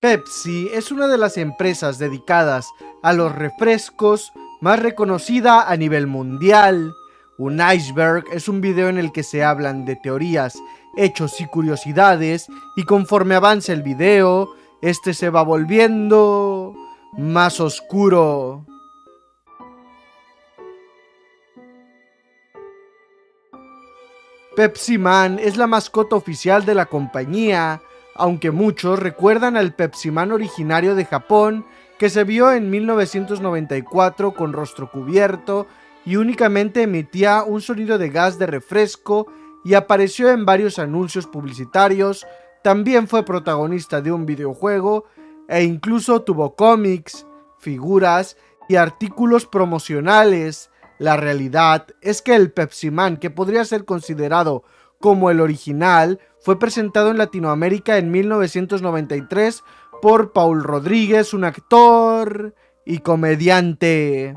Pepsi es una de las empresas dedicadas a los refrescos más reconocida a nivel mundial. Un iceberg es un video en el que se hablan de teorías, hechos y curiosidades, y conforme avanza el video, este se va volviendo más oscuro. Pepsi Man es la mascota oficial de la compañía, aunque muchos recuerdan al Pepsi Man originario de Japón, que se vio en 1994 con rostro cubierto y únicamente emitía un sonido de gas de refresco y apareció en varios anuncios publicitarios. También fue protagonista de un videojuego e incluso tuvo cómics, figuras y artículos promocionales. La realidad es que el Pepsi Man, que podría ser considerado como el original, fue presentado en Latinoamérica en 1993 por Paul Rodríguez, un actor y comediante.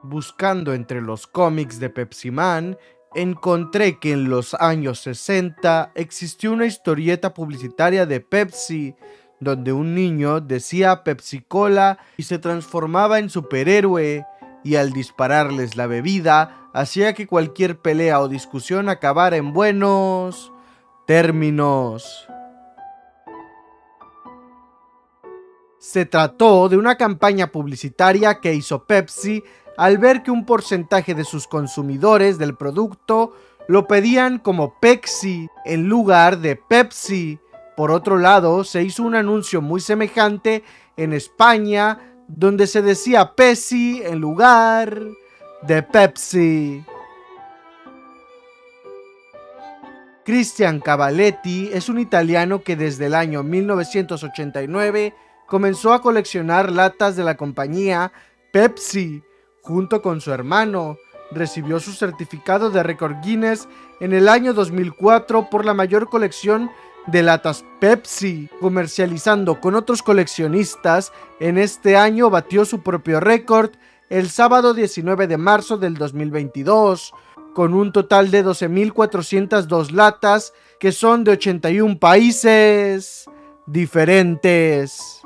Buscando entre los cómics de Pepsi Man, encontré que en los años 60 existió una historieta publicitaria de Pepsi, donde un niño decía Pepsi Cola y se transformaba en superhéroe, y al dispararles la bebida, hacía que cualquier pelea o discusión acabara en buenos términos. Se trató de una campaña publicitaria que hizo Pepsi al ver que un porcentaje de sus consumidores del producto lo pedían como Pepsi en lugar de Pepsi. Por otro lado, se hizo un anuncio muy semejante en España, donde se decía Pepsi en lugar de Pepsi. Cristian Cavaletti es un italiano que desde el año 1989 comenzó a coleccionar latas de la compañía Pepsi. Junto con su hermano, recibió su certificado de récord Guinness en el año 2004 por la mayor colección de latas Pepsi, comercializando con otros coleccionistas. En este año batió su propio récord el sábado 19 de marzo del 2022, con un total de 12.402 latas que son de 81 países diferentes.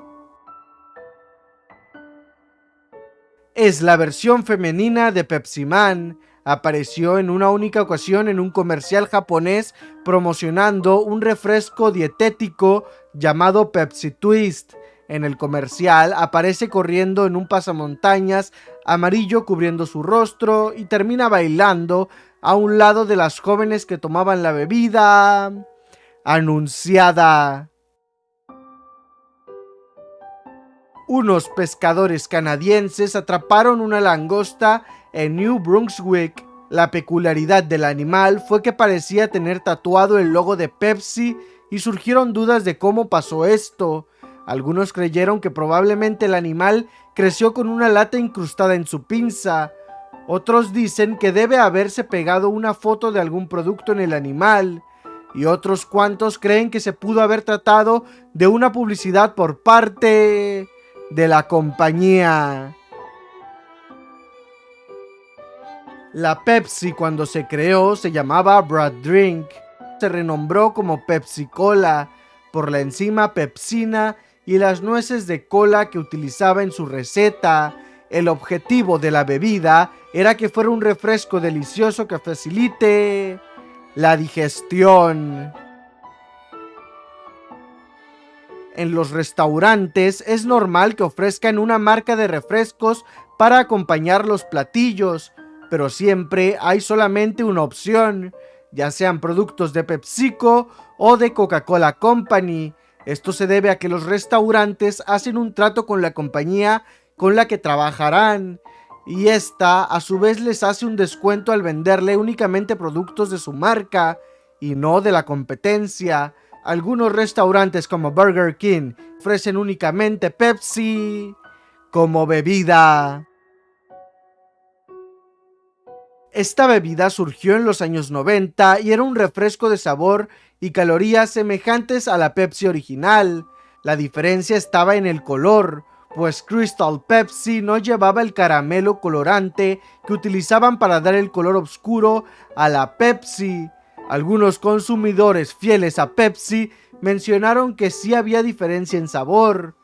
Es la versión femenina de Pepsi Man. Apareció en una única ocasión en un comercial japonés promocionando un refresco dietético llamado Pepsi Twist. En el comercial aparece corriendo en un pasamontañas amarillo cubriendo su rostro y termina bailando a un lado de las jóvenes que tomaban la bebida anunciada. Unos pescadores canadienses atraparon una langosta en New Brunswick. La peculiaridad del animal fue que parecía tener tatuado el logo de Pepsi y surgieron dudas de cómo pasó esto. Algunos creyeron que probablemente el animal creció con una lata incrustada en su pinza. Otros dicen que debe haberse pegado una foto de algún producto en el animal. Y otros cuantos creen que se pudo haber tratado de una publicidad por parte de la compañía. La Pepsi, cuando se creó, se llamaba Brad Drink. Se renombró como Pepsi Cola por la enzima pepsina y las nueces de cola que utilizaba en su receta. El objetivo de la bebida era que fuera un refresco delicioso que facilite la digestión. En los restaurantes es normal que ofrezcan una marca de refrescos para acompañar los platillos, pero siempre hay solamente una opción, ya sean productos de PepsiCo o de Coca-Cola Company. Esto se debe a que los restaurantes hacen un trato con la compañía con la que trabajarán, y esta a su vez les hace un descuento al venderle únicamente productos de su marca y no de la competencia. Algunos restaurantes como Burger King ofrecen únicamente Pepsi como bebida. Esta bebida surgió en los años 90 y era un refresco de sabor y calorías semejantes a la Pepsi original. La diferencia estaba en el color, pues Crystal Pepsi no llevaba el caramelo colorante que utilizaban para dar el color oscuro a la Pepsi. Algunos consumidores fieles a Pepsi mencionaron que sí había diferencia en sabor.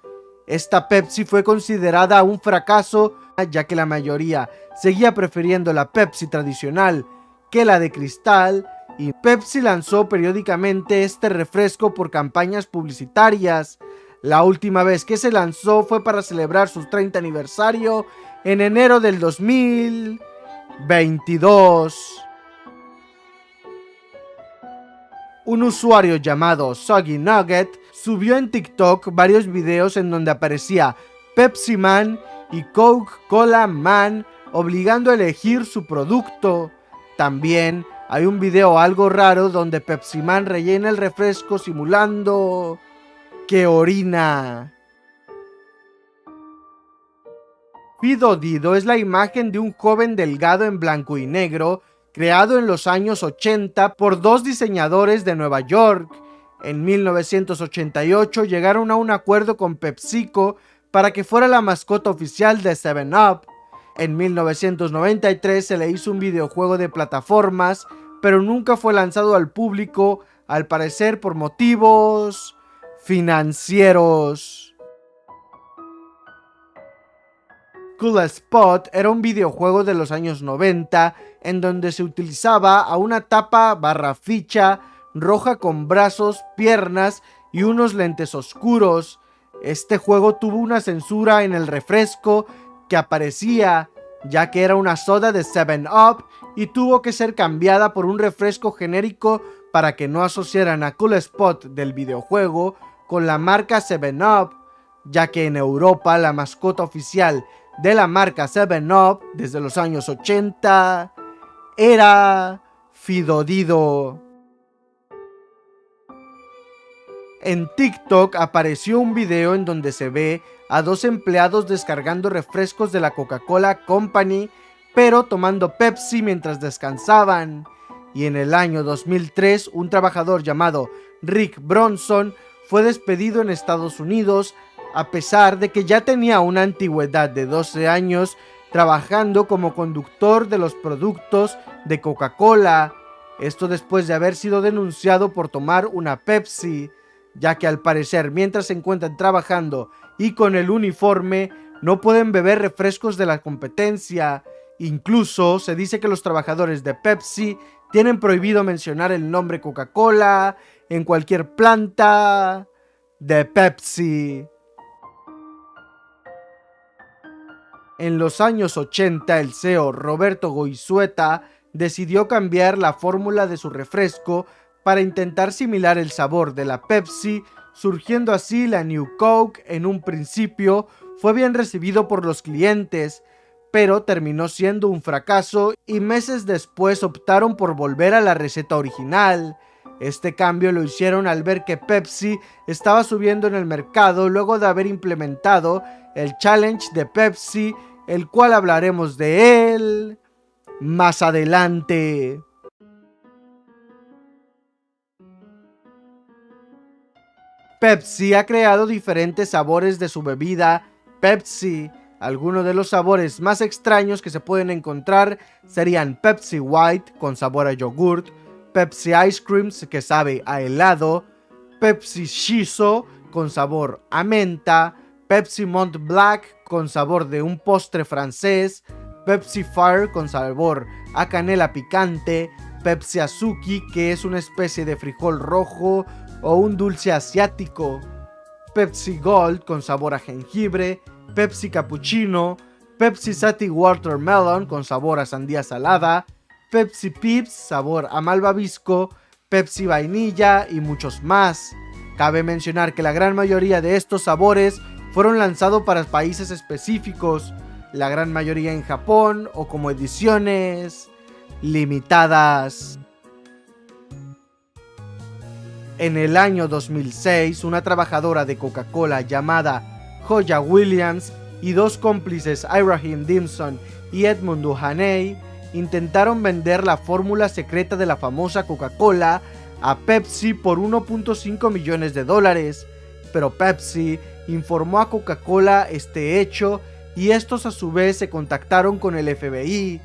Esta Pepsi fue considerada un fracaso, ya que la mayoría seguía prefiriendo la Pepsi tradicional que la de cristal, y Pepsi lanzó periódicamente este refresco por campañas publicitarias. La última vez que se lanzó fue para celebrar su 30 aniversario en enero del 2022. Un usuario llamado Soggy Nugget subió en TikTok varios videos en donde aparecía Pepsi Man y Coca-Cola Man obligando a elegir su producto. También hay un video algo raro donde Pepsi Man rellena el refresco simulando que orina. Fido Dido es la imagen de un joven delgado en blanco y negro creado en los años 80 por dos diseñadores de Nueva York. En 1988 llegaron a un acuerdo con PepsiCo para que fuera la mascota oficial de 7-Up. En 1993 se le hizo un videojuego de plataformas, pero nunca fue lanzado al público, al parecer por motivos financieros. Cool Spot era un videojuego de los años 90 en donde se utilizaba a una tapa barra ficha roja con brazos, piernas y unos lentes oscuros. Este juego tuvo una censura en el refresco que aparecía, ya que era una soda de 7-Up y tuvo que ser cambiada por un refresco genérico para que no asociaran a Cool Spot del videojuego con la marca 7-Up, ya que en Europa la mascota oficial de la marca 7-Up desde los años 80 era Fido Dido. En TikTok apareció un video en donde se ve a dos empleados descargando refrescos de la Coca-Cola Company, pero tomando Pepsi mientras descansaban. Y en el año 2003, un trabajador llamado Rick Bronson fue despedido en Estados Unidos, a pesar de que ya tenía una antigüedad de 12 años trabajando como conductor de los productos de Coca-Cola. Esto después de haber sido denunciado por tomar una Pepsi, ya que al parecer mientras se encuentran trabajando y con el uniforme no pueden beber refrescos de la competencia. Incluso se dice que los trabajadores de Pepsi tienen prohibido mencionar el nombre Coca-Cola en cualquier planta de Pepsi. En los años 80, el CEO Roberto Goizueta decidió cambiar la fórmula de su refresco para intentar similar el sabor de la Pepsi, surgiendo así la New Coke. En un principio fue bien recibido por los clientes, pero terminó siendo un fracaso y meses después optaron por volver a la receta original. Este cambio lo hicieron al ver que Pepsi estaba subiendo en el mercado luego de haber implementado el Challenge de Pepsi, el cual hablaremos de él más adelante. Pepsi ha creado diferentes sabores de su bebida Pepsi. Algunos de los sabores más extraños que se pueden encontrar serían Pepsi White con sabor a yogurt, Pepsi Ice Creams que sabe a helado, Pepsi Shiso con sabor a menta, Pepsi Mont Black con sabor de un postre francés, Pepsi Fire con sabor a canela picante, Pepsi Azuki que es una especie de frijol rojo o un dulce asiático, Pepsi Gold con sabor a jengibre, Pepsi Cappuccino, Pepsi Sati Watermelon con sabor a sandía salada, Pepsi Pips sabor a malvavisco, Pepsi Vainilla y muchos más. Cabe mencionar que la gran mayoría de estos sabores fueron lanzados para países específicos, la gran mayoría en Japón o como ediciones limitadas. En el año 2006, una trabajadora de Coca-Cola llamada Joya Williams y dos cómplices, Ibrahim Dimson y Edmund Haney, intentaron vender la fórmula secreta de la famosa Coca-Cola a Pepsi por 1.5 millones de dólares, pero Pepsi informó a Coca-Cola este hecho y estos a su vez se contactaron con el FBI,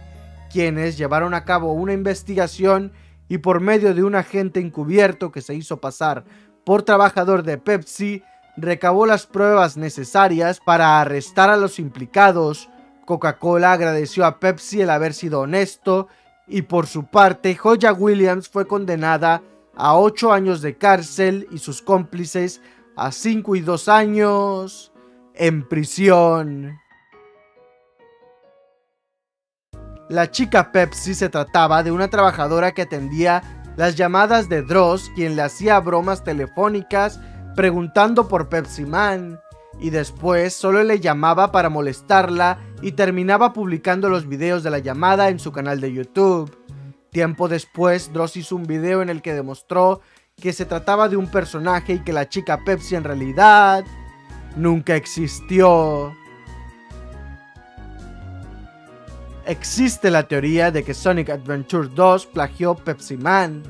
quienes llevaron a cabo una investigación y por medio de un agente encubierto que se hizo pasar por trabajador de Pepsi, recabó las pruebas necesarias para arrestar a los implicados. Coca-Cola agradeció a Pepsi el haber sido honesto y por su parte Joya Williams fue condenada a 8 años de cárcel y sus cómplices a 5 y 2 años en prisión. La chica Pepsi se trataba de una trabajadora que atendía las llamadas de Dross, quien le hacía bromas telefónicas preguntando por Pepsi Man, y después solo le llamaba para molestarla y terminaba publicando los videos de la llamada en su canal de YouTube. Tiempo después, Dross hizo un video en el que demostró que se trataba de un personaje y que la chica Pepsi en realidad nunca existió. Existe la teoría de que Sonic Adventure 2 plagió Pepsi Man,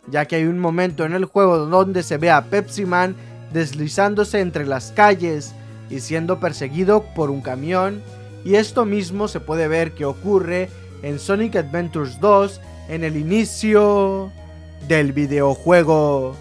ya que hay un momento en el juego donde se ve a Pepsi Man deslizándose entre las calles y siendo perseguido por un camión, y esto mismo se puede ver que ocurre en Sonic Adventures 2 en el inicio del videojuego.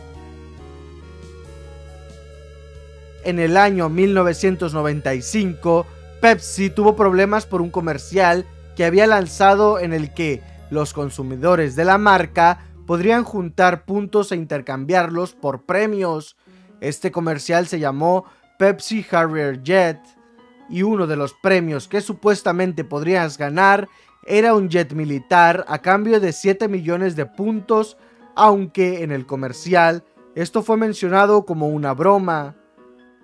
En el año 1995, Pepsi tuvo problemas por un comercial que había lanzado en el que los consumidores de la marca podrían juntar puntos e intercambiarlos por premios. Este comercial se llamó Pepsi Harrier Jet y uno de los premios que supuestamente podrías ganar era un jet militar a cambio de 7 millones de puntos, aunque en el comercial esto fue mencionado como una broma.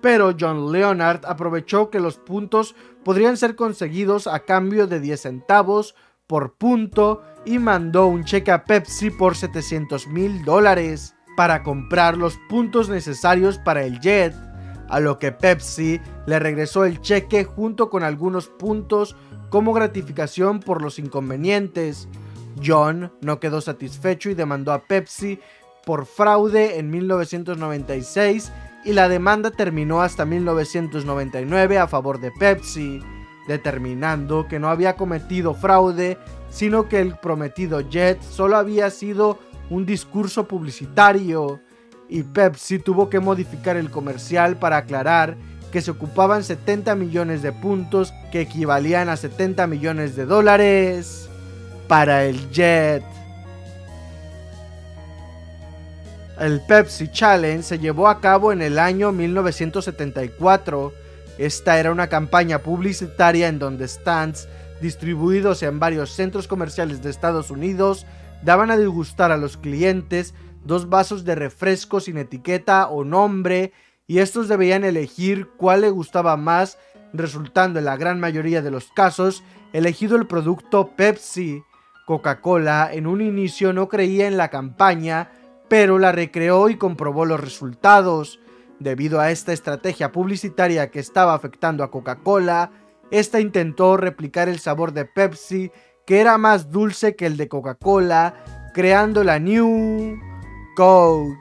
Pero John Leonard aprovechó que los puntos podrían ser conseguidos a cambio de 10 centavos por punto y mandó un cheque a Pepsi por $700,000 para comprar los puntos necesarios para el jet, a lo que Pepsi le regresó el cheque junto con algunos puntos como gratificación por los inconvenientes. John no quedó satisfecho y demandó a Pepsi por fraude en 1996 y la demanda terminó hasta 1999 a favor de Pepsi, determinando que no había cometido fraude, sino que el prometido jet solo había sido un discurso publicitario, y Pepsi tuvo que modificar el comercial para aclarar que se ocupaban 70 millones de puntos, que equivalían a 70 millones de dólares para el jet. El Pepsi Challenge se llevó a cabo en el año 1974. Esta era una campaña publicitaria en donde stands distribuidos en varios centros comerciales de Estados Unidos daban a degustar a los clientes 2 vasos de refresco sin etiqueta o nombre, y estos debían elegir cuál le gustaba más, resultando en la gran mayoría de los casos elegido el producto Pepsi. Coca-Cola en un inicio no creía en la campaña, pero la recreó y comprobó los resultados. Debido a esta estrategia publicitaria que estaba afectando a Coca-Cola, esta intentó replicar el sabor de Pepsi, que era más dulce que el de Coca-Cola, creando la New Coke.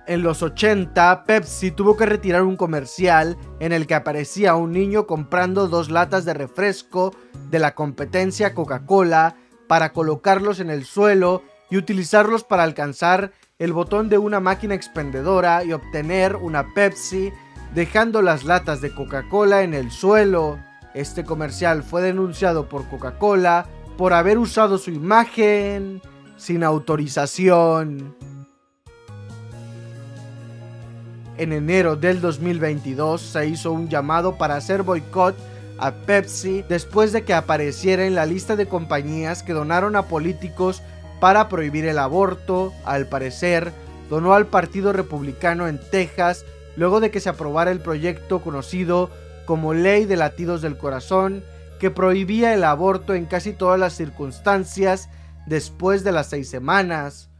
En los 80, Pepsi tuvo que retirar un comercial en el que aparecía un niño comprando 2 latas de refresco de la competencia Coca-Cola para colocarlos en el suelo y utilizarlos para alcanzar el botón de una máquina expendedora y obtener una Pepsi, dejando las latas de Coca-Cola en el suelo. Este comercial fue denunciado por Coca-Cola por haber usado su imagen sin autorización. En enero del 2022 se hizo un llamado para hacer boicot a Pepsi después de que apareciera en la lista de compañías que donaron a políticos para prohibir el aborto. Al parecer, donó al Partido Republicano en Texas luego de que se aprobara el proyecto conocido como Ley de Latidos del Corazón, que prohibía el aborto en casi todas las circunstancias después de las 6 semanas.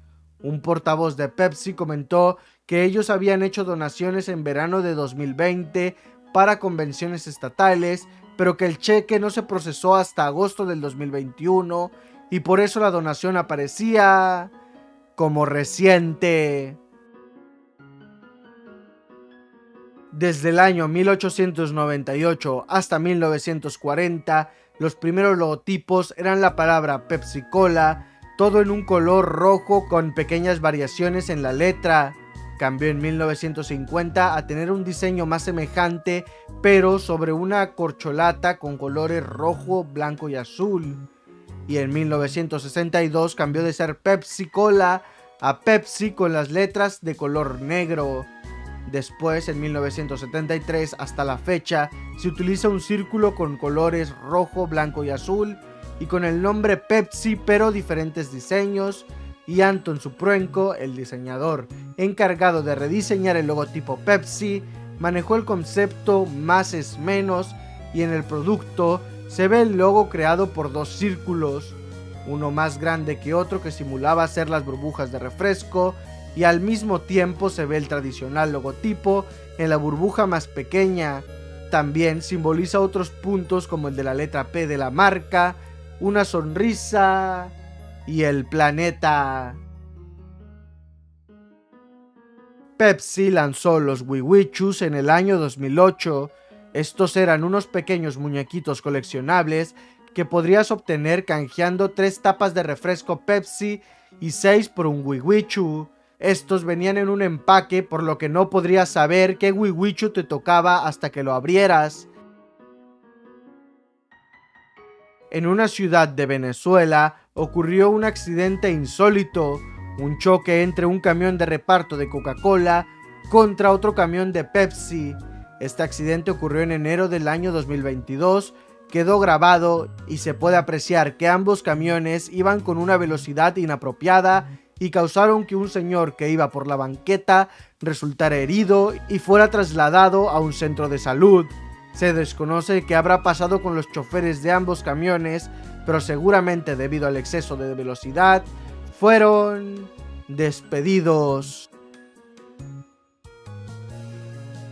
Un portavoz de Pepsi comentó que ellos habían hecho donaciones en verano de 2020 para convenciones estatales, pero que el cheque no se procesó hasta agosto del 2021 y por eso la donación aparecía como reciente. Desde el año 1898 hasta 1940, los primeros logotipos eran la palabra Pepsi Cola, todo en un color rojo con pequeñas variaciones en la letra. Cambió en 1950 a tener un diseño más semejante, pero sobre una corcholata con colores rojo, blanco y azul. Y en 1962 cambió de ser Pepsi Cola a Pepsi con las letras de color negro. Después, en 1973 hasta la fecha, se utiliza un círculo con colores rojo, blanco y azul y con el nombre Pepsi pero diferentes diseños, y Anton Supruenko, el diseñador encargado de rediseñar el logotipo Pepsi, manejó el concepto más es menos, y en el producto se ve el logo creado por dos círculos, uno más grande que otro que simulaba ser las burbujas de refresco, y al mismo tiempo se ve el tradicional logotipo en la burbuja más pequeña. También simboliza otros puntos como el de la letra P de la marca, una sonrisa y el planeta. Pepsi lanzó los Wiwichus en el año 2008. Estos eran unos pequeños muñequitos coleccionables que podrías obtener canjeando 3 tapas de refresco Pepsi y 6 por un Wiwichu. Estos venían en un empaque, por lo que no podrías saber qué Wiwichu te tocaba hasta que lo abrieras. En una ciudad de Venezuela ocurrió un accidente insólito, un choque entre un camión de reparto de Coca-Cola contra otro camión de Pepsi. Este accidente ocurrió en enero del año 2022, quedó grabado y se puede apreciar que ambos camiones iban con una velocidad inapropiada y causaron que un señor que iba por la banqueta resultara herido y fuera trasladado a un centro de salud. Se desconoce qué habrá pasado con los choferes de ambos camiones, pero seguramente debido al exceso de velocidad fueron despedidos.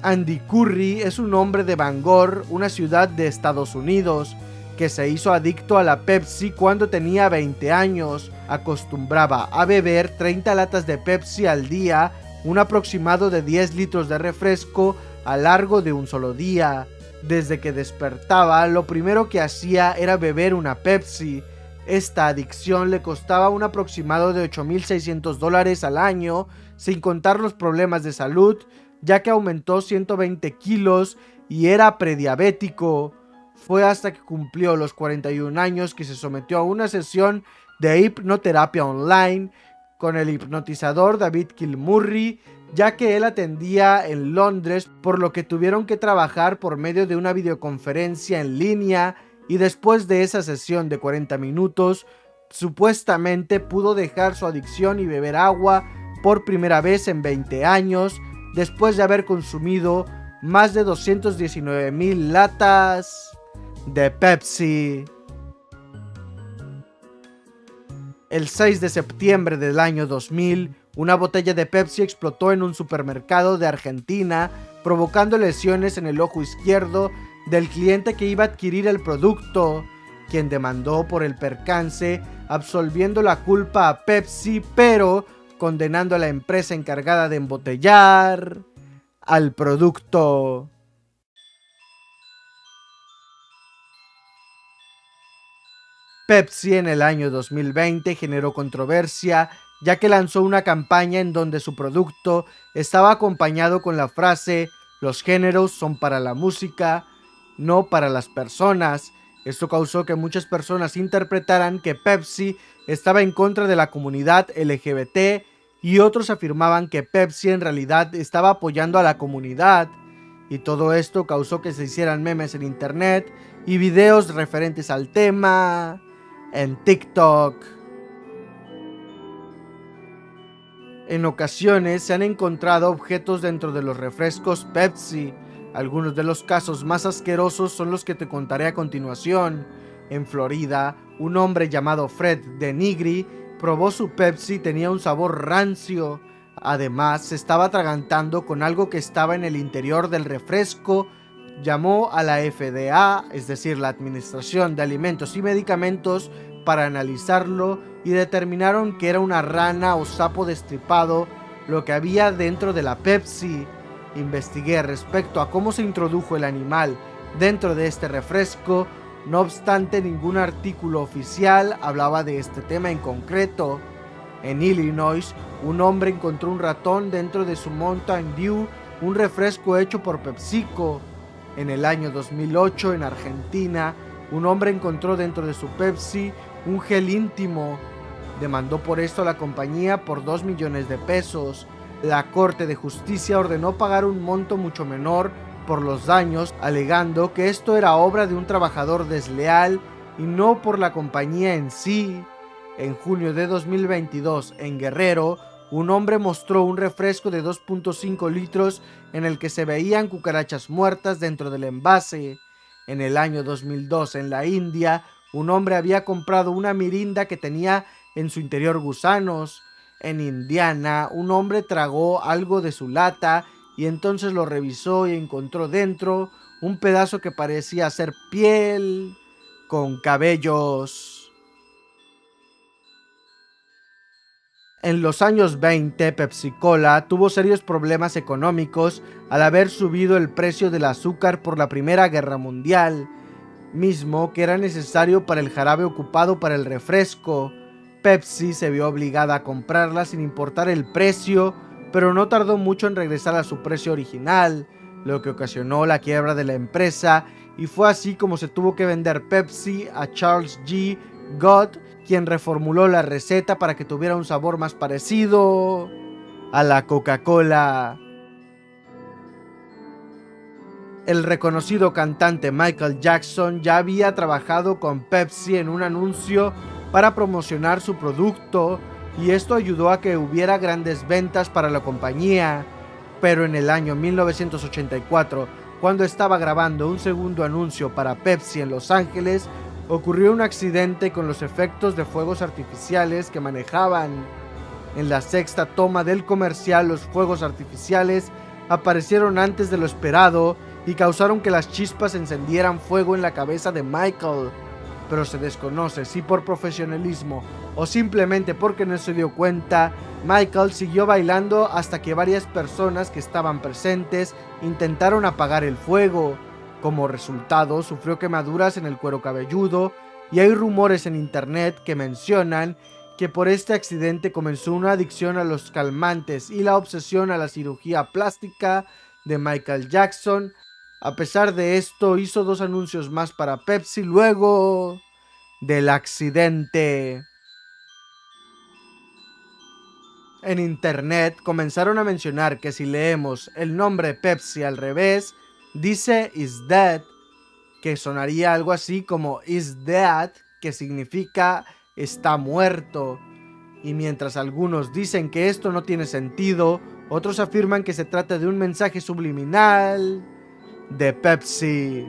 Andy Curry es un hombre de Bangor, una ciudad de Estados Unidos, que se hizo adicto a la Pepsi cuando tenía 20 años. Acostumbraba a beber 30 latas de Pepsi al día, un aproximado de 10 litros de refresco a lo largo de un solo día. Desde que despertaba, lo primero que hacía era beber una Pepsi. Esta adicción le costaba un aproximado de $8,600 al año, sin contar los problemas de salud, ya que aumentó 120 kilos y era prediabético. Fue hasta que cumplió los 41 años que se sometió a una sesión de hipnoterapia online con el hipnotizador David Kilmurray, ya que él atendía en Londres, por lo que tuvieron que trabajar por medio de una videoconferencia en línea, y después de esa sesión de 40 minutos, supuestamente pudo dejar su adicción y beber agua por primera vez en 20 años, después de haber consumido más de 219,000 latas de Pepsi. El 6 de septiembre del año 2000, una botella de Pepsi explotó en un supermercado de Argentina, provocando lesiones en el ojo izquierdo del cliente que iba a adquirir el producto, quien demandó por el percance, absolviendo la culpa a Pepsi, pero condenando a la empresa encargada de embotellar al producto. Pepsi en el año 2020 generó controversia, ya que lanzó una campaña en donde su producto estaba acompañado con la frase "los géneros son para la música, no para las personas". Esto causó que muchas personas interpretaran que Pepsi estaba en contra de la comunidad LGBT, y otros afirmaban que Pepsi en realidad estaba apoyando a la comunidad. Y todo esto causó que se hicieran memes en internet y videos referentes al tema en TikTok. En ocasiones se han encontrado objetos dentro de los refrescos Pepsi. Algunos de los casos más asquerosos son los que te contaré a continuación. En Florida, un hombre llamado Fred Denigri probó su Pepsi y tenía un sabor rancio. Además, se estaba atragantando con algo que estaba en el interior del refresco. Llamó a la FDA, es decir, la Administración de Alimentos y Medicamentos, para analizarlo, y determinaron que era una rana o sapo destripado lo que había dentro de la Pepsi. Investigué respecto a cómo se introdujo el animal dentro de este refresco No obstante, ningún artículo oficial hablaba de este tema en concreto. En Illinois, un hombre encontró un ratón dentro de su Mountain Dew, un refresco hecho por PepsiCo. En el año 2008, en Argentina, un hombre encontró dentro de su Pepsi un gel íntimo. Demandó por esto a la compañía por 2 millones de pesos. La Corte de Justicia ordenó pagar un monto mucho menor por los daños, alegando que esto era obra de un trabajador desleal y no por la compañía en sí. En junio de 2022, en Guerrero, un hombre mostró un refresco de 2.5 litros en el que se veían cucarachas muertas dentro del envase. En el año 2002, en la India, un hombre había comprado una mirinda que tenía en su interior gusanos. En Indiana, un hombre tragó algo de su lata y entonces lo revisó y encontró dentro un pedazo que parecía ser piel con cabellos. En los años 20, Pepsi-Cola tuvo serios problemas económicos al haber subido el precio del azúcar por la Primera Guerra Mundial, mismo que era necesario para el jarabe ocupado para el refresco. Pepsi se vio obligada a comprarla sin importar el precio, pero no tardó mucho en regresar a su precio original, lo que ocasionó la quiebra de la empresa, y fue así como se tuvo que vender Pepsi a Charles G. Gott, quien reformuló la receta para que tuviera un sabor más parecido a la Coca-Cola. El reconocido cantante Michael Jackson ya había trabajado con Pepsi en un anuncio para promocionar su producto, y esto ayudó a que hubiera grandes ventas para la compañía. Pero en el año 1984, cuando estaba grabando un segundo anuncio para Pepsi en Los Ángeles, ocurrió un accidente con los efectos de fuegos artificiales que manejaban. En la sexta toma del comercial, los fuegos artificiales aparecieron antes de lo esperado y causaron que las chispas encendieran fuego en la cabeza de Michael. Pero se desconoce si por profesionalismo o simplemente porque no se dio cuenta, Michael siguió bailando hasta que varias personas que estaban presentes intentaron apagar el fuego. Como resultado, sufrió quemaduras en el cuero cabelludo, y hay rumores en internet que mencionan que por este accidente comenzó una adicción a los calmantes y la obsesión a la cirugía plástica de Michael Jackson. A pesar de esto, hizo 2 anuncios más para Pepsi luego del accidente. En internet comenzaron a mencionar que si leemos el nombre Pepsi al revés, dice is dead, que sonaría algo así como is dead, que significa está muerto. Y mientras algunos dicen que esto no tiene sentido, otros afirman que se trata de un mensaje subliminal de Pepsi.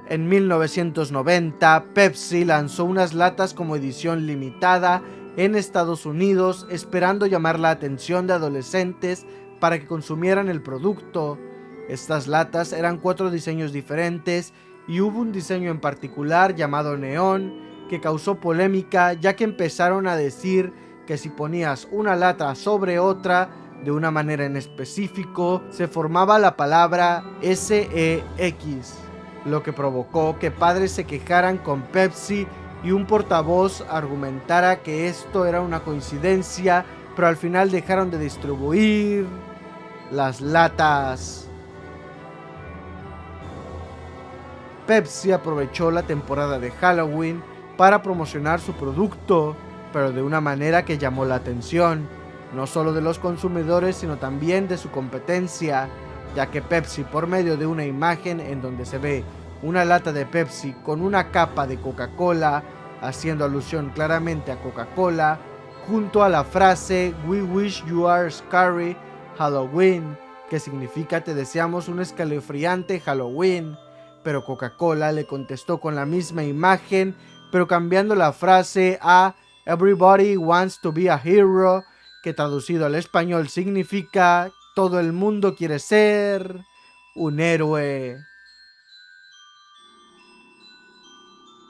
En 1990, Pepsi lanzó unas latas como edición limitada en Estados Unidos, esperando llamar la atención de adolescentes para que consumieran el producto. Estas latas eran 4 diseños diferentes y hubo un diseño en particular llamado neón que causó polémica, ya que empezaron a decir que si ponías una lata sobre otra de una manera en específico, se formaba la palabra SEX, lo que provocó que padres se quejaran con Pepsi y un portavoz argumentara que esto era una coincidencia, pero al final dejaron de distribuir las latas. Pepsi aprovechó la temporada de Halloween para promocionar su producto, pero de una manera que llamó la atención, no solo de los consumidores, sino también de su competencia, ya que Pepsi, por medio de una imagen en donde se ve una lata de Pepsi con una capa de Coca-Cola, haciendo alusión claramente a Coca-Cola, junto a la frase "We wish you are scary Halloween", que significa "te deseamos un escalofriante Halloween", pero Coca-Cola le contestó con la misma imagen, pero cambiando la frase a "Everybody wants to be a hero", que traducido al español significa "todo el mundo quiere ser un héroe".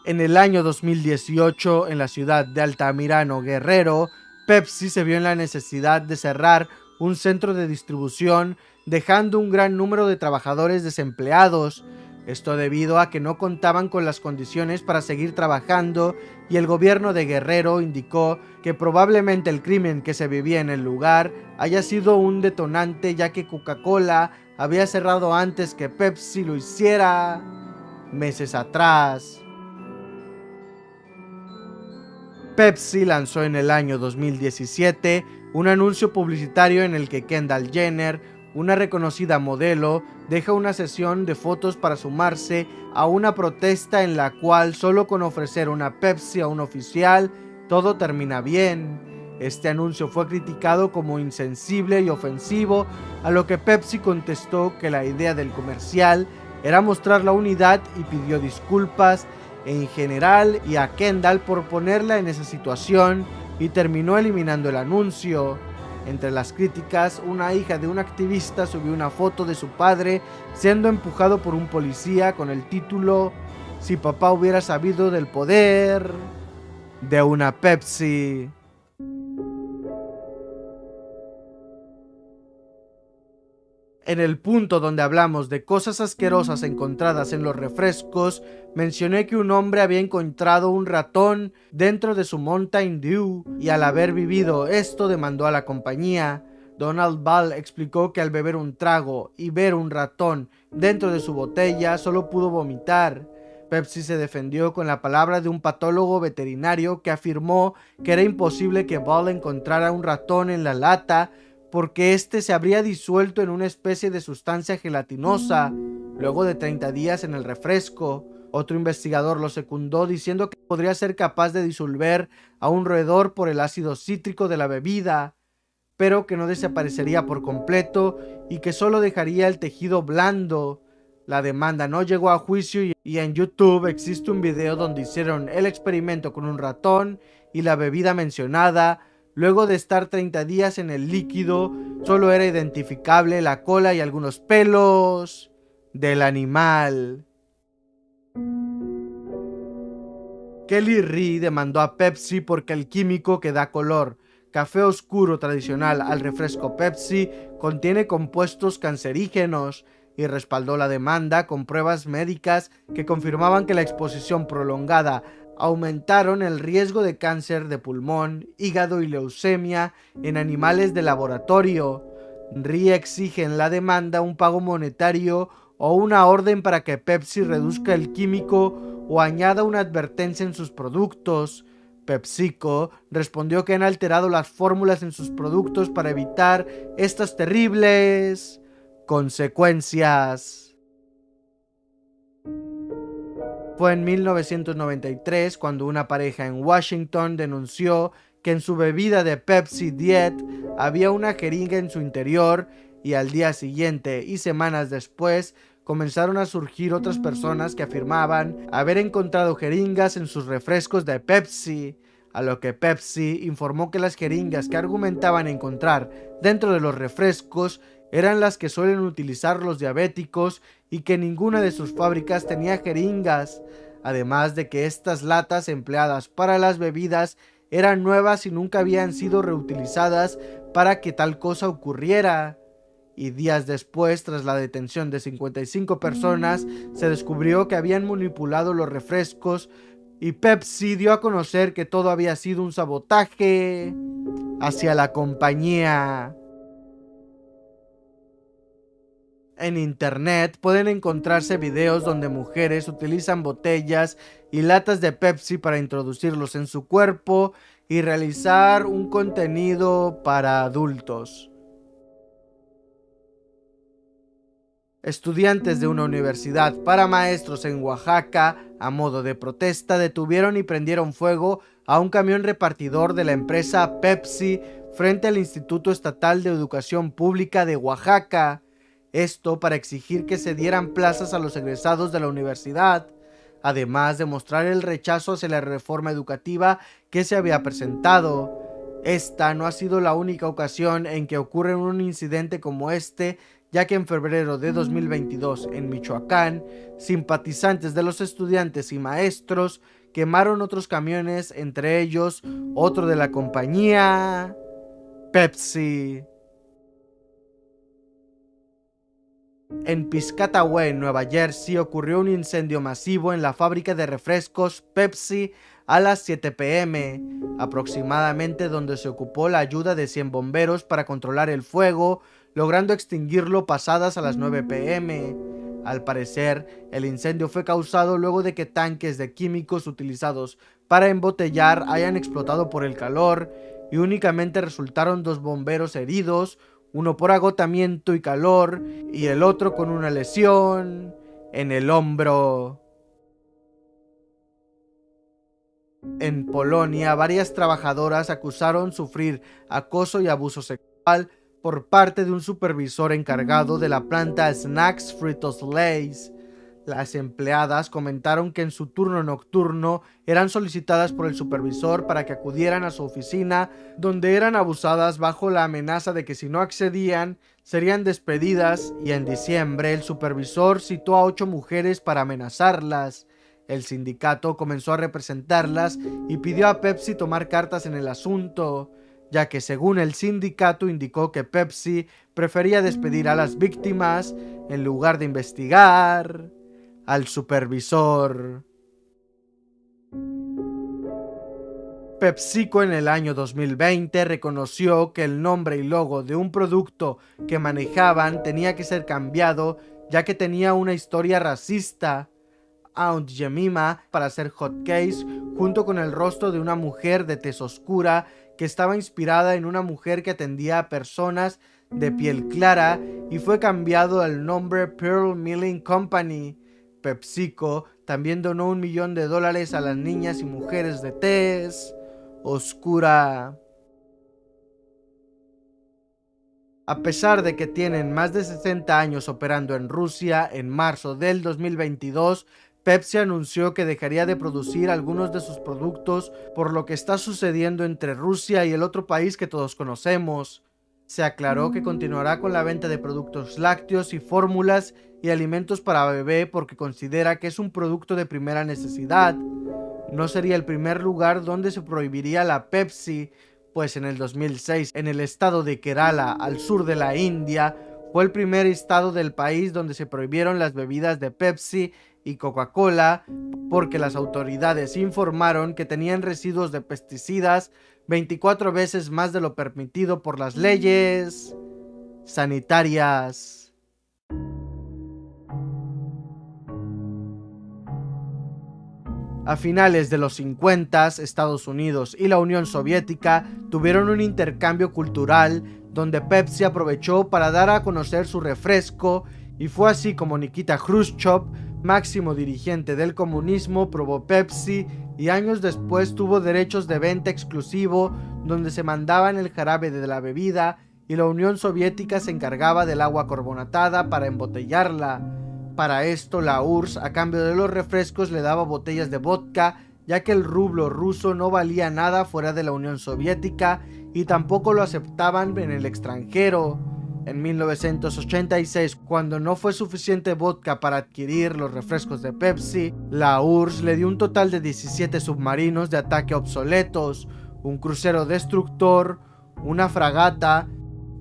En el año 2018, en la ciudad de Altamirano, Guerrero, Pepsi se vio en la necesidad de cerrar un centro de distribución, dejando un gran número de trabajadores desempleados. Esto debido a que no contaban con las condiciones para seguir trabajando, y el gobierno de Guerrero indicó que probablemente el crimen que se vivía en el lugar haya sido un detonante, ya que Coca-Cola había cerrado antes que Pepsi lo hiciera meses atrás. Pepsi lanzó en el año 2017 un anuncio publicitario en el que Kendall Jenner, una reconocida modelo, deja una sesión de fotos para sumarse a una protesta en la cual solo con ofrecer una Pepsi a un oficial todo termina bien. Este anuncio fue criticado como insensible y ofensivo, a lo que Pepsi contestó que la idea del comercial era mostrar la unidad y pidió disculpas en general y a Kendall por ponerla en esa situación, y terminó eliminando el anuncio. Entre las críticas, una hija de un activista subió una foto de su padre siendo empujado por un policía con el título "Si papá hubiera sabido del poder de una Pepsi". En el punto donde hablamos de cosas asquerosas encontradas en los refrescos, mencioné que un hombre había encontrado un ratón dentro de su Mountain Dew y al haber vivido esto demandó a la compañía. Donald Ball explicó que al beber un trago y ver un ratón dentro de su botella solo pudo vomitar. Pepsi se defendió con la palabra de un patólogo veterinario que afirmó que era imposible que Ball encontrara un ratón en la lata porque este se habría disuelto en una especie de sustancia gelatinosa luego de 30 días en el refresco. Otro investigador lo secundó diciendo que podría ser capaz de disolver a un roedor por el ácido cítrico de la bebida, pero que no desaparecería por completo y que solo dejaría el tejido blando. La demanda no llegó a juicio y en YouTube existe un video donde hicieron el experimento con un ratón y la bebida mencionada. Luego de estar 30 días en el líquido, solo era identificable la cola y algunos pelos del animal. Kelly Ree demandó a Pepsi porque el químico que da color café oscuro tradicional al refresco Pepsi contiene compuestos cancerígenos, y respaldó la demanda con pruebas médicas que confirmaban que la exposición prolongada aumentaron el riesgo de cáncer de pulmón, hígado y leucemia en animales de laboratorio. Ree exige en la demanda un pago monetario o una orden para que Pepsi reduzca el químico o añada una advertencia en sus productos. PepsiCo respondió que han alterado las fórmulas en sus productos para evitar estas terribles consecuencias. Fue en 1993 cuando una pareja en Washington denunció que en su bebida de Pepsi Diet había una jeringa en su interior, y al día siguiente y semanas después comenzaron a surgir otras personas que afirmaban haber encontrado jeringas en sus refrescos de Pepsi, a lo que Pepsi informó que las jeringas que argumentaban encontrar dentro de los refrescos eran las que suelen utilizar los diabéticos y que ninguna de sus fábricas tenía jeringas, además de que estas latas empleadas para las bebidas eran nuevas y nunca habían sido reutilizadas para que tal cosa ocurriera. Y días después, tras la detención de 55 personas, se descubrió que habían manipulado los refrescos, y Pepsi dio a conocer que todo había sido un sabotaje hacia la compañía. En internet pueden encontrarse videos donde mujeres utilizan botellas y latas de Pepsi para introducirlos en su cuerpo y realizar un contenido para adultos. Estudiantes de una universidad para maestros en Oaxaca, a modo de protesta, detuvieron y prendieron fuego a un camión repartidor de la empresa Pepsi frente al Instituto Estatal de Educación Pública de Oaxaca. Esto para exigir que se dieran plazas a los egresados de la universidad, además de mostrar el rechazo hacia la reforma educativa que se había presentado. Esta no ha sido la única ocasión en que ocurre un incidente como este, ya que en febrero de 2022 en Michoacán, simpatizantes de los estudiantes y maestros quemaron otros camiones, entre ellos otro de la compañía Pepsi. En Piscataway, Nueva Jersey, ocurrió un incendio masivo en la fábrica de refrescos Pepsi a las 7 p.m. aproximadamente, donde se ocupó la ayuda de 100 bomberos para controlar el fuego, logrando extinguirlo pasadas a las 9 p.m. Al parecer, el incendio fue causado luego de que tanques de químicos utilizados para embotellar hayan explotado por el calor y únicamente resultaron 2 bomberos heridos, uno por agotamiento y calor y el otro con una lesión en el hombro. En Polonia, varias trabajadoras acusaron sufrir acoso y abuso sexual por parte de un supervisor encargado de la planta Snacks Fritos Lay's. Las empleadas comentaron que en su turno nocturno eran solicitadas por el supervisor para que acudieran a su oficina, donde eran abusadas bajo la amenaza de que si no accedían, serían despedidas, y en diciembre el supervisor citó a 8 mujeres para amenazarlas. El sindicato comenzó a representarlas y pidió a Pepsi tomar cartas en el asunto, ya que según el sindicato indicó que Pepsi prefería despedir a las víctimas en lugar de investigar al supervisor. PepsiCo en el año 2020 reconoció que el nombre y logo de un producto que manejaban tenía que ser cambiado, ya que tenía una historia racista. Aunt Jemima para hacer hotcakes junto con el rostro de una mujer de tez oscura que estaba inspirada en una mujer que atendía a personas de piel clara, y fue cambiado el nombre Pearl Milling Company. PepsiCo también donó $1 millón a las niñas y mujeres de tez oscura. A pesar de que tienen más de 60 años operando en Rusia, en marzo del 2022, Pepsi anunció que dejaría de producir algunos de sus productos por lo que está sucediendo entre Rusia y el otro país que todos conocemos. Se aclaró que continuará con la venta de productos lácteos y fórmulas y alimentos para bebé porque considera que es un producto de primera necesidad. No sería el primer lugar donde se prohibiría la Pepsi, pues en el 2006, en el estado de Kerala, al sur de la India, fue el primer estado del país donde se prohibieron las bebidas de Pepsi y Coca-Cola porque las autoridades informaron que tenían residuos de pesticidas 24 veces más de lo permitido por las leyes sanitarias. A finales de los 50, Estados Unidos y la Unión Soviética tuvieron un intercambio cultural donde Pepsi aprovechó para dar a conocer su refresco, y fue así como Nikita Khrushchev, máximo dirigente del comunismo, probó Pepsi y años después tuvo derechos de venta exclusivo donde se mandaban el jarabe de la bebida y la Unión Soviética se encargaba del agua carbonatada para embotellarla. Para esto la URSS a cambio de los refrescos le daba botellas de vodka, ya que el rublo ruso no valía nada fuera de la Unión Soviética y tampoco lo aceptaban en el extranjero. En 1986, cuando no fue suficiente vodka para adquirir los refrescos de Pepsi, la URSS le dio un total de 17 submarinos de ataque obsoletos, un crucero destructor, una fragata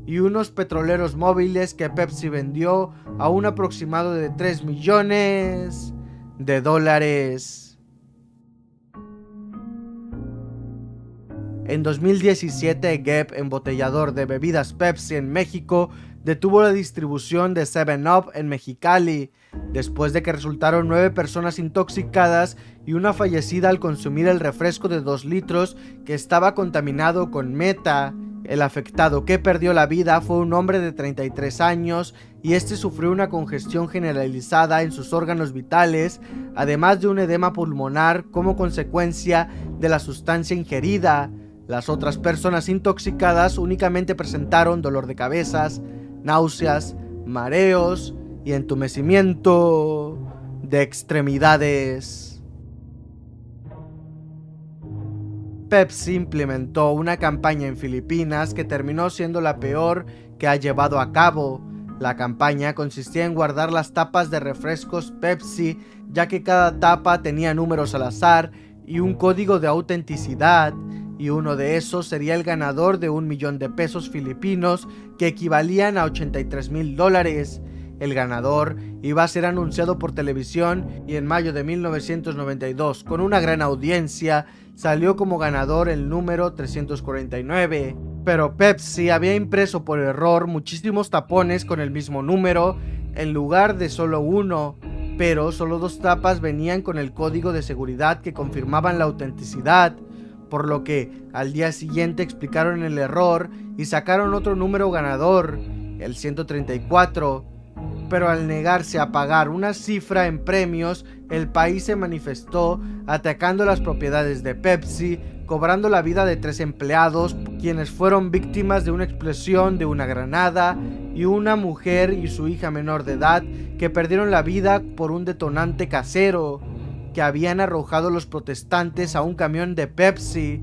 y unos petroleros móviles que Pepsi vendió a un aproximado de $3 millones. En 2017, Gap, embotellador de bebidas Pepsi en México, detuvo la distribución de 7-Up en Mexicali, después de que resultaron 9 personas intoxicadas y una fallecida al consumir el refresco de 2 litros que estaba contaminado con meta. El afectado que perdió la vida fue un hombre de 33 años y este sufrió una congestión generalizada en sus órganos vitales, además de un edema pulmonar como consecuencia de la sustancia ingerida. Las otras personas intoxicadas únicamente presentaron dolor de cabezas, náuseas, mareos y entumecimiento de extremidades. Pepsi implementó una campaña en Filipinas que terminó siendo la peor que ha llevado a cabo. La campaña consistía en guardar las tapas de refrescos Pepsi, ya que cada tapa tenía números al azar y un código de autenticidad, y uno de esos sería el ganador de $1 millón filipinos, que equivalían a $83,000. El ganador iba a ser anunciado por televisión y en mayo de 1992, con una gran audiencia, salió como ganador el número 349. Pero Pepsi había impreso por error muchísimos tapones con el mismo número en lugar de solo uno, pero solo 2 tapas venían con el código de seguridad que confirmaban la autenticidad, por lo que al día siguiente explicaron el error y sacaron otro número ganador, el 134. Pero al negarse a pagar una cifra en premios, el país se manifestó atacando las propiedades de Pepsi, cobrando la vida de 3 empleados, quienes fueron víctimas de una explosión de una granada, y una mujer y su hija menor de edad que perdieron la vida por un detonante casero que habían arrojado los protestantes a un camión de Pepsi.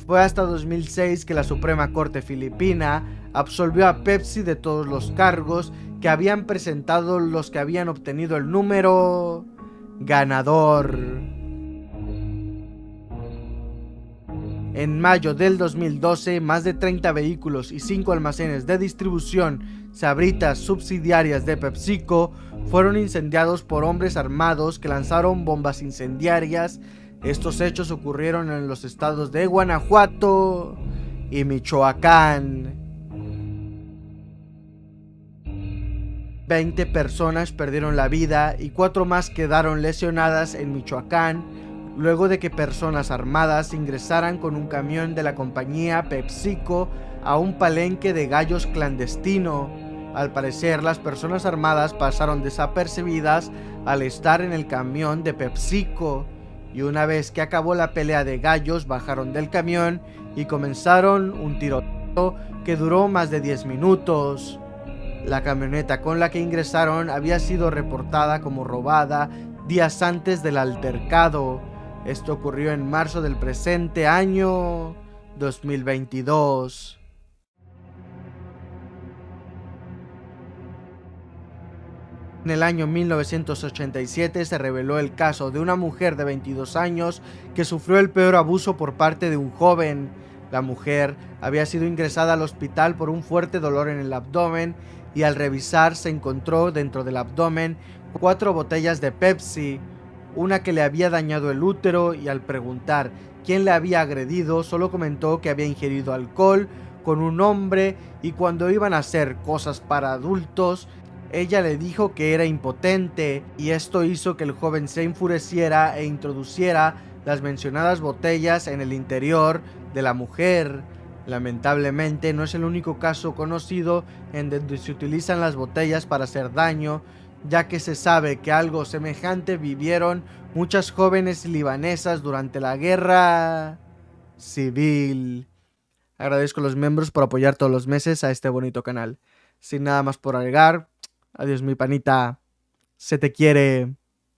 Fue hasta 2006 que la Suprema Corte filipina absolvió a Pepsi de todos los cargos que habían presentado los que habían obtenido el número ganador. En mayo del 2012, más de 30 vehículos y 5 almacenes de distribución Sabritas subsidiarias de PepsiCo fueron incendiados por hombres armados que lanzaron bombas incendiarias. Estos hechos ocurrieron en los estados de Guanajuato y Michoacán. 20 personas perdieron la vida y 4 más quedaron lesionadas en Michoacán, luego de que personas armadas ingresaran con un camión de la compañía PepsiCo a un palenque de gallos clandestino. Al parecer, las personas armadas pasaron desapercibidas al estar en el camión de PepsiCo, y una vez que acabó la pelea de gallos, bajaron del camión y comenzaron un tiroteo que duró más de 10 minutos. La camioneta con la que ingresaron había sido reportada como robada días antes del altercado. Esto ocurrió en marzo del presente año 2022. En el año 1987 se reveló el caso de una mujer de 22 años que sufrió el peor abuso por parte de un joven. La mujer había sido ingresada al hospital por un fuerte dolor en el abdomen y al revisar se encontró dentro del abdomen 4 botellas de Pepsi, una que le había dañado el útero, y al preguntar quién le había agredido solo comentó que había ingerido alcohol con un hombre y cuando iban a hacer cosas para adultos ella le dijo que era impotente, y esto hizo que el joven se enfureciera e introduciera las mencionadas botellas en el interior de la mujer. Lamentablemente no es el único caso conocido en donde se utilizan las botellas para hacer daño, ya que se sabe que algo semejante vivieron muchas jóvenes libanesas durante la guerra civil. Agradezco a los miembros por apoyar todos los meses a este bonito canal. Sin nada más por agregar, adiós mi panita, se te quiere.